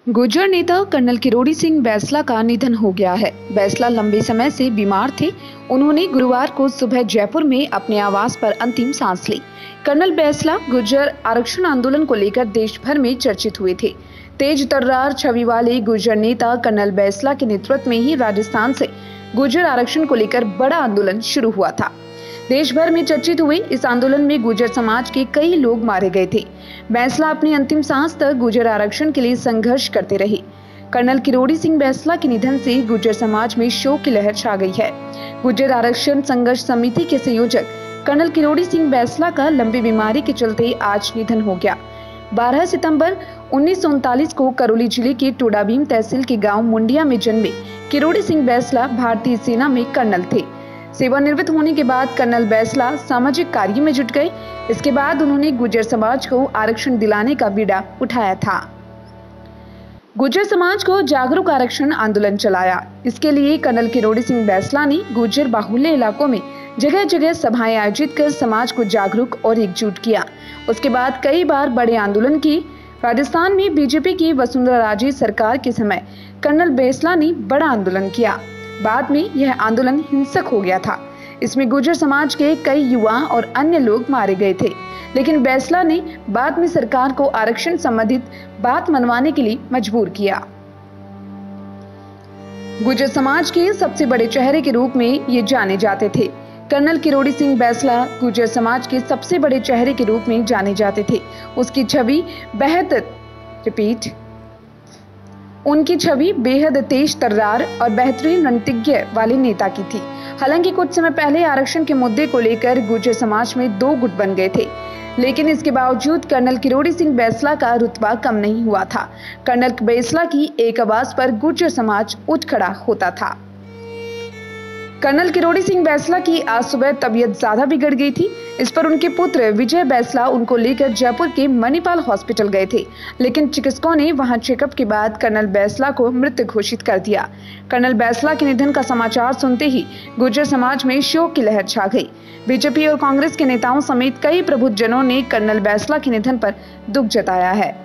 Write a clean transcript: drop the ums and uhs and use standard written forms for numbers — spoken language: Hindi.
गुर्जर नेता कर्नल किरोड़ी सिंह बैंसला का निधन हो गया है। बैंसला लंबे समय से बीमार थे। उन्होंने गुरुवार को सुबह जयपुर में अपने आवास पर अंतिम सांस ली। कर्नल बैंसला गुर्जर आरक्षण आंदोलन को लेकर देश भर में चर्चित हुए थे। तेज तर्रार छवि वाले गुर्जर नेता कर्नल बैंसला के नेतृत्व में ही राजस्थान से गुर्जर आरक्षण को लेकर बड़ा आंदोलन शुरू हुआ था। देश भर में चर्चित हुए इस आंदोलन में गुर्जर समाज के कई लोग मारे गए थे। बैंसला अपनी अंतिम सांस तक गुर्जर आरक्षण के लिए संघर्ष करते रहे। कर्नल किरोड़ी सिंह बैंसला के निधन से गुर्जर समाज में शोक की लहर छा गई है। गुर्जर आरक्षण संघर्ष समिति के संयोजक कर्नल किरोड़ी सिंह बैंसला का लंबी बीमारी के चलते आज निधन हो गया। 12 सितंबर 1939 को करौली जिले के टोडाभीम तहसील के गांव मुंडिया में जन्मे किरोड़ी सिंह बैंसला भारतीय सेना में कर्नल थे। सेवानिवृत्त होने के बाद कर्नल बैंसला सामाजिक कार्य में जुट गए। इसके बाद उन्होंने गुर्जर समाज को आरक्षण दिलाने का बीड़ा उठाया था। गुर्जर समाज को जागरूक आरक्षण आंदोलन चलाया। इसके लिए कर्नल किरोड़ी सिंह बैंसला ने गुर्जर बाहुल्य इलाकों में जगह जगह सभाएं आयोजित कर समाज को जागरूक और एकजुट किया। उसके बाद कई बार बड़े आंदोलन किए। राजस्थान में बीजेपी की वसुंधरा राजे सरकार के समय कर्नल बैंसला ने बड़ा आंदोलन किया। बाद में यह आंदोलन हिंसक हो गया था। इसमें गुर्जर समाज के कई युवा और अन्य लोग मारे गए थे, लेकिन बैंसला ने बाद में सरकार को आरक्षण संबंधित बात मनवाने के लिए मजबूर किया। गुर्जर समाज के सबसे बड़े चेहरे के रूप में ये जाने जाते थे। कर्नल किरोड़ी सिंह बैंसला गुर्जर समाज के सबसे बड़े चेहरे के रूप में जाने जाते थे। उनकी छवि बेहद तेज तर्रार और बेहतरीन रणनीतिज्ञ वाले नेता की थी। हालांकि कुछ समय पहले आरक्षण के मुद्दे को लेकर गुर्जर समाज में दो गुट बन गए थे, लेकिन इसके बावजूद कर्नल किरोड़ी सिंह बैंसला का रुतबा कम नहीं हुआ था। कर्नल बैंसला की एक आवाज पर गुर्जर समाज उठ खड़ा होता था। कर्नल किरोड़ी सिंह बैंसला की आज सुबह तबीयत ज्यादा बिगड़ गई थी। इस पर उनके पुत्र विजय बैंसला उनको लेकर जयपुर के मणिपाल हॉस्पिटल गए थे, लेकिन चिकित्सकों ने वहां चेकअप के बाद कर्नल बैंसला को मृत घोषित कर दिया। कर्नल बैंसला के निधन का समाचार सुनते ही गुर्जर समाज में शोक की लहर छा गई। बीजेपी और कांग्रेस के नेताओं समेत कई प्रबुद्धजनों ने कर्नल बैंसला के निधन पर दुख जताया है।